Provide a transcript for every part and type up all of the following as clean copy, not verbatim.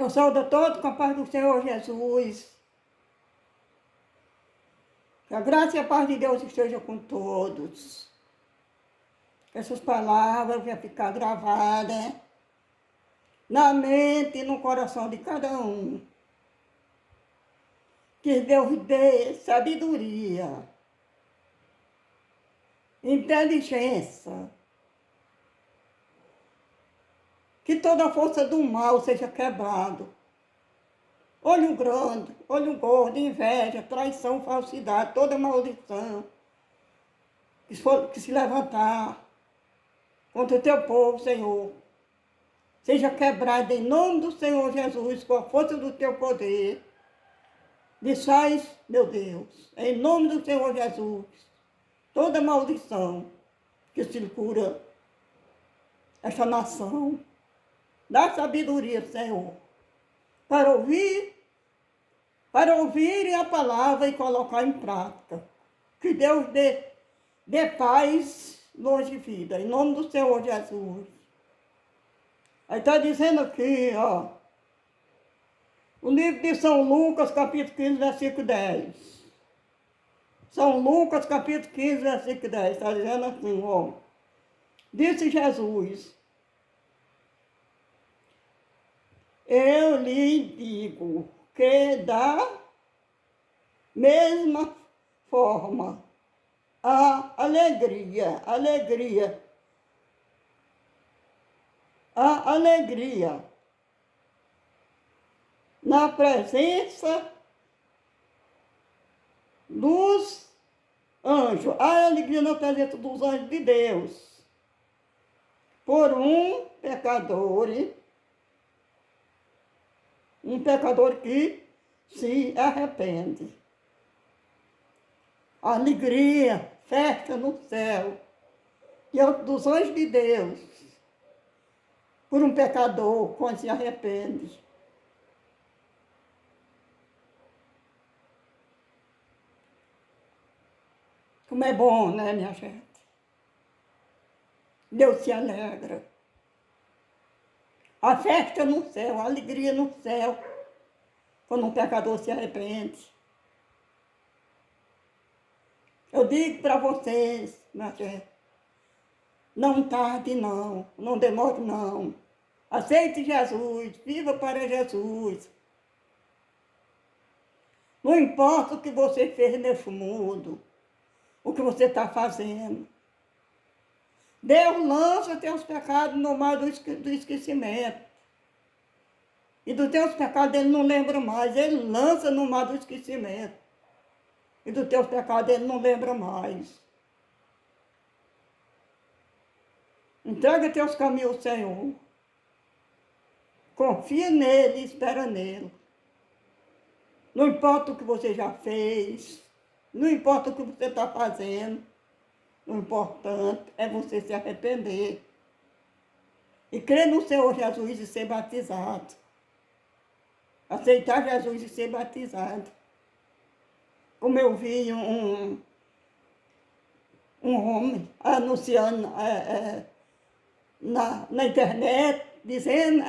Eu saúdo a todos com a paz do Senhor Jesus. Que a graça e a paz de Deus esteja com todos. Que essas palavras venham ficar gravadas na mente e no coração de cada um. Que Deus dê sabedoria, inteligência. Que toda a força do mal seja quebrado. Olho grande, olho gordo, inveja, traição, falsidade, toda maldição que se levantar contra o teu povo, Senhor, seja quebrada em nome do Senhor Jesus, com a força do teu poder. Desfaz, meu Deus, em nome do Senhor Jesus, toda maldição que circula essa nação. Dá sabedoria, Senhor, para ouvirem a palavra e colocar em prática. Que Deus dê paz, longe de vida, em nome do Senhor Jesus. Aí está dizendo aqui, ó, o livro de São Lucas, capítulo 15, versículo 10. São Lucas, capítulo 15, versículo 10, está dizendo assim, ó. Disse Jesus: eu lhe digo que da mesma forma a alegria na presença dos anjos, a alegria na presença dos anjos de Deus, por um pecador que se arrepende. A alegria, festa no céu, diante dos anjos de Deus, por um pecador quando se arrepende. Como é bom, né, minha gente? Deus se alegra. A festa no céu, a alegria no céu, quando um pecador se arrepende. Eu digo para vocês, minha gente, não tarde não, não demore não. Aceite Jesus, viva para Jesus. Não importa o que você fez nesse mundo, o que você está fazendo. Deus lança teus pecados no mar do esquecimento. E dos teus pecados ele não lembra mais, ele lança no mar do esquecimento. E dos teus pecados ele não lembra mais. Entrega teus caminhos ao Senhor. Confia nele e espera nele. Não importa o que você já fez, não importa o que você está fazendo, o importante é você se arrepender e crer no Senhor Jesus e ser batizado. Aceitar Jesus e ser batizado. Como eu vi um homem anunciando na internet, dizendo: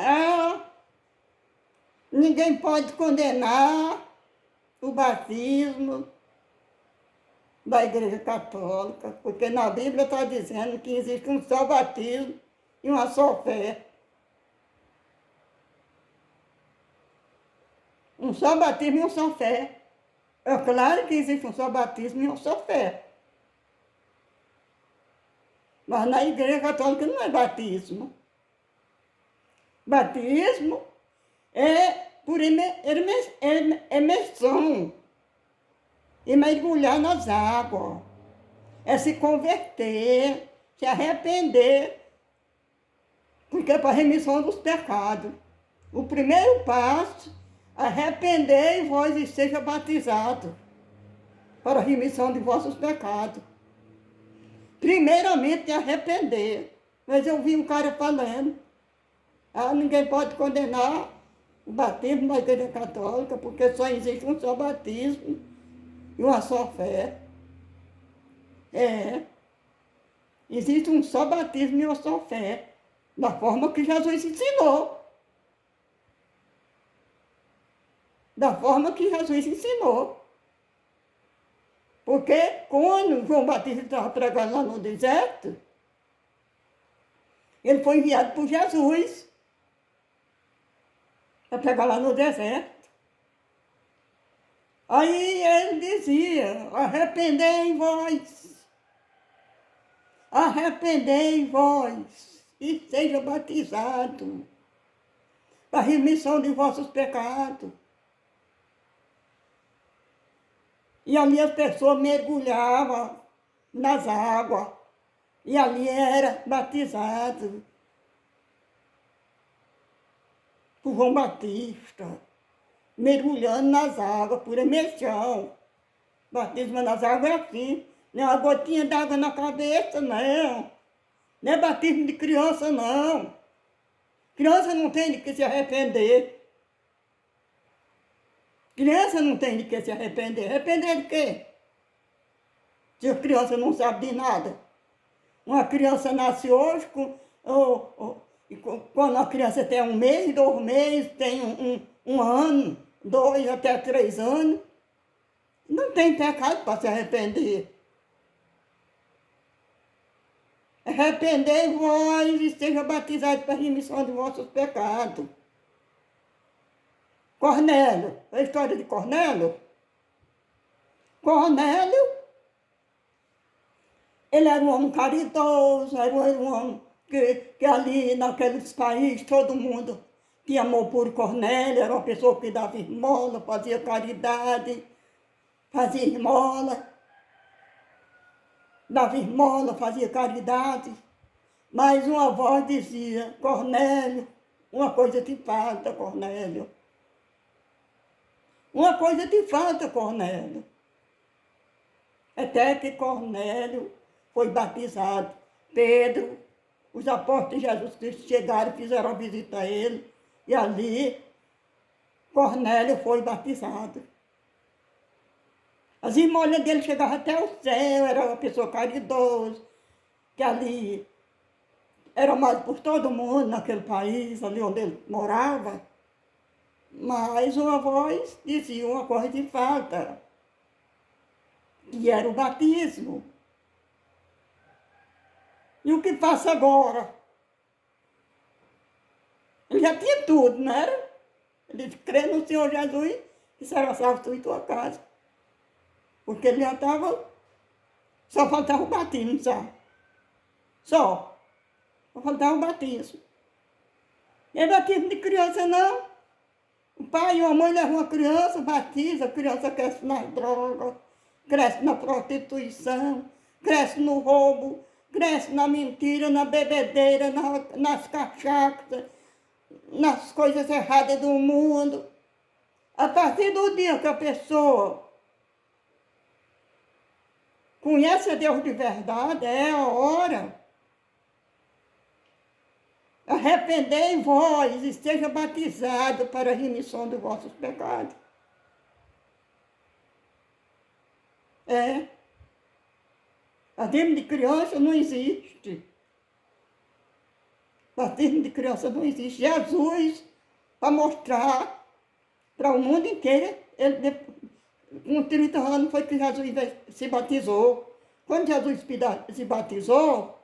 ninguém pode condenar o batismo da Igreja Católica, porque na Bíblia está dizendo que existe um só batismo e uma só fé. Um só batismo e uma só fé. É claro que existe um só batismo e uma só fé. Mas na Igreja Católica não é batismo. Batismo é por imersão. E mergulhar nas águas. É se converter, se arrepender. Porque é para a remissão dos pecados. O primeiro passo, arrependei-vos e seja batizado para a remissão de vossos pecados. Primeiramente, arrepender. Mas eu vi um cara falando: ninguém pode condenar o batismo da Igreja Católica, porque só existe um só batismo e uma só fé. Existe um só batismo e uma só fé, da forma que Jesus ensinou. da forma que Jesus ensinou. Porque quando João Batista estava pregando lá no deserto, ele foi enviado por Jesus para pregar lá no deserto. Aí ele dizia, arrependei vós e seja batizado para a remissão de vossos pecados. E ali as pessoas mergulhavam nas águas. E ali era batizado por João Batista, mergulhando nas águas, por imersão. Batismo nas águas é assim. Não é uma gotinha d'água na cabeça, não. Não é batismo de criança, não. Criança não tem de que se arrepender. Criança não tem de que se arrepender. Arrepender de quê? Se a criança não sabe de nada. Uma criança nasce hoje, quando a criança tem 1 mês, 2 meses, tem um ano, 2 até 3 anos, não tem pecado para se arrepender. Arrependei-vos e seja batizado para a remissão de vossos pecados. Cornélio, a história de Cornélio. Cornélio, ele era um homem caridoso, era um homem que ali naqueles países todo mundo tinha amor por Cornélio, era uma pessoa que dava esmola, fazia caridade, fazia esmola, dava esmola, fazia caridade. Mas uma voz dizia, Cornélio, uma coisa te falta, Cornélio. Uma coisa te falta, Cornélio. Até que Cornélio foi batizado. Pedro, os apóstolos de Jesus Cristo chegaram e fizeram a visita a ele. E ali, Cornélio foi batizado. As esmolas dele chegavam até o céu, era uma pessoa caridosa, que ali era amado por todo mundo naquele país, ali onde ele morava. Mas uma voz dizia uma coisa de falta, que era o batismo. E o que passa agora? Ele já tinha tudo, não era? Ele disse, crê no Senhor Jesus, que será salvo tu e tua casa. Porque ele já estava, só faltava o batismo, sabe? Só faltava o batismo. Não é batismo de criança, não. O pai e a mãe levam uma criança, batiza, a criança cresce nas drogas, cresce na prostituição, cresce no roubo, cresce na mentira, na bebedeira, nas cachaças, nas coisas erradas do mundo. A partir do dia que a pessoa conhece a Deus de verdade, é a hora. Arrependei vós e seja batizado para a remissão dos vossos pecados. Batismo de criança não existe. Batismo de criança não existe. Jesus, para mostrar para o mundo inteiro, ele, com 30 anos foi que Jesus se batizou. Quando Jesus se batizou,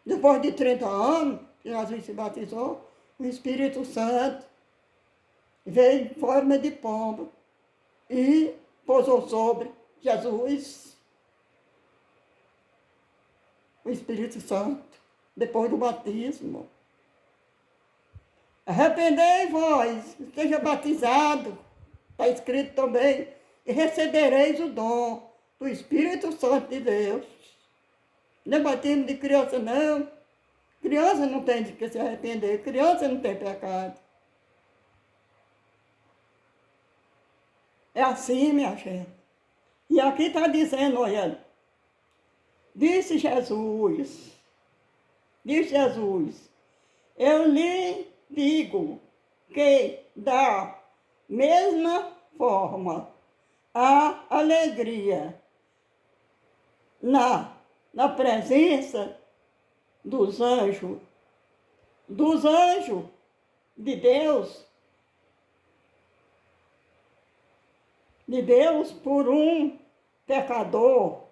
depois de 30 anos, que Jesus se batizou, o Espírito Santo veio em forma de pombo e pousou sobre Jesus. O Espírito Santo, depois do batismo. Arrependei vós, seja batizado, está escrito também, e recebereis o dom do Espírito Santo de Deus. Não é batismo de criança, não. Criança não tem de que se arrepender, criança não tem pecado. É assim, minha gente. E aqui está dizendo, olha, disse Jesus, eu lhe digo que da mesma forma a alegria na presença dos anjos de Deus, de Deus por um pecador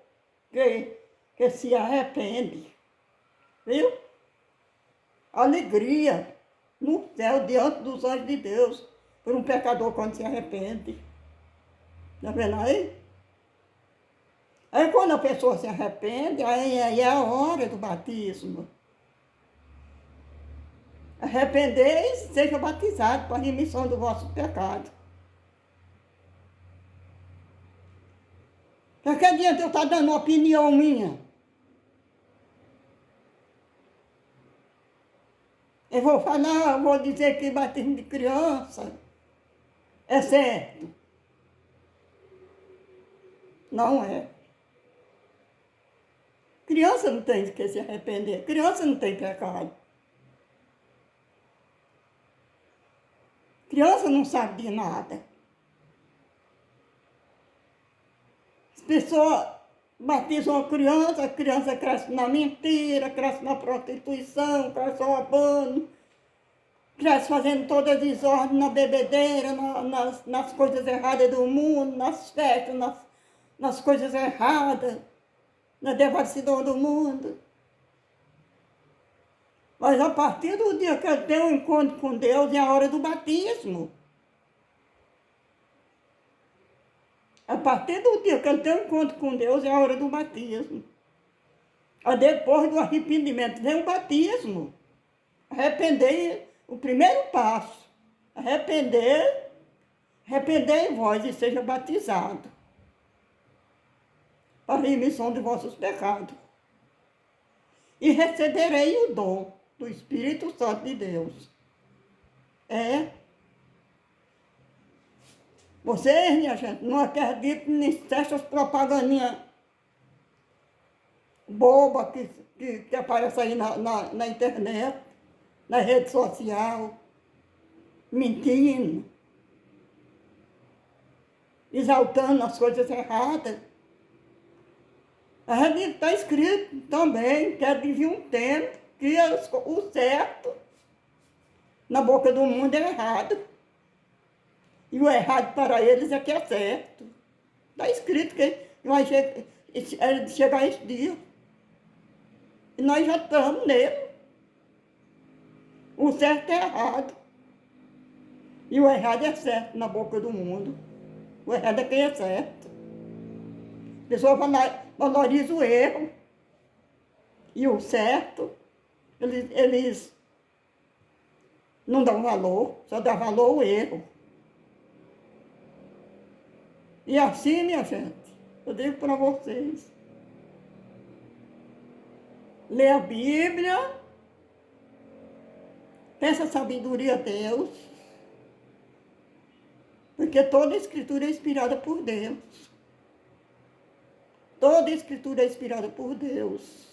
que se arrepende. Viu? Alegria no céu, diante dos olhos de Deus, por um pecador quando se arrepende. Está vendo aí? Aí quando a pessoa se arrepende, aí é a hora do batismo. Arrependeis, seja batizado para a remissão do vosso pecado. Para que adianta eu estar dando uma opinião minha? Eu vou falar, eu vou dizer que batismo de criança é certo. Não é. Criança não tem que se arrepender. Criança não tem pecado. Criança não sabe de nada. As pessoas batizam a criança cresce na mentira, cresce na prostituição, cresce roubando, cresce fazendo todas as desordens na bebedeira, nas coisas erradas do mundo, nas festas, nas coisas erradas, na devassidão do mundo. Mas a partir do dia que eu tenho um encontro com Deus, é a hora do batismo. A partir do dia que eu tenho um encontro com Deus, é a hora do batismo. Depois do arrependimento vem o batismo. Arrepender, o primeiro passo. Arrepender em vós e seja batizado para a remissão de vossos pecados. E receberei o dom do Espírito Santo de Deus. Vocês, minha gente, não acreditam nessas propagandinhas bobas que aparecem aí na internet, na rede social, mentindo, exaltando as coisas erradas. A gente está escrito também que é de vir um tempo que o certo na boca do mundo é errado. E o errado para eles é que é certo. Está escrito que vai chegar esse dia. E nós já estamos nele. O certo é errado. E o errado é certo na boca do mundo. O errado é quem é certo. A pessoa valoriza o erro. E o certo, eles não dão valor, só dá valor ao erro. E assim, minha gente, eu digo para vocês, lê a Bíblia, peça sabedoria a Deus, porque toda a Escritura é inspirada por Deus. Toda a Escritura é inspirada por Deus.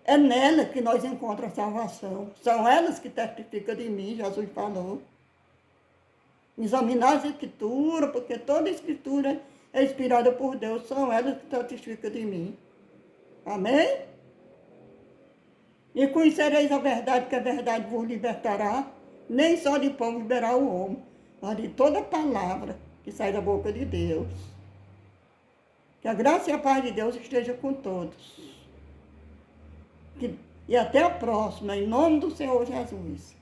É nela que nós encontramos a salvação. São elas que testificam de mim, Jesus falou. Examinar as Escrituras, porque toda a Escritura é inspirada por Deus. São elas que testificam de mim. Amém? E conhecereis a verdade, que a verdade vos libertará. Nem só de pão liberar o homem, mas de toda palavra que sai da boca de Deus. Que a graça e a paz de Deus esteja com todos. E até a próxima, em nome do Senhor Jesus.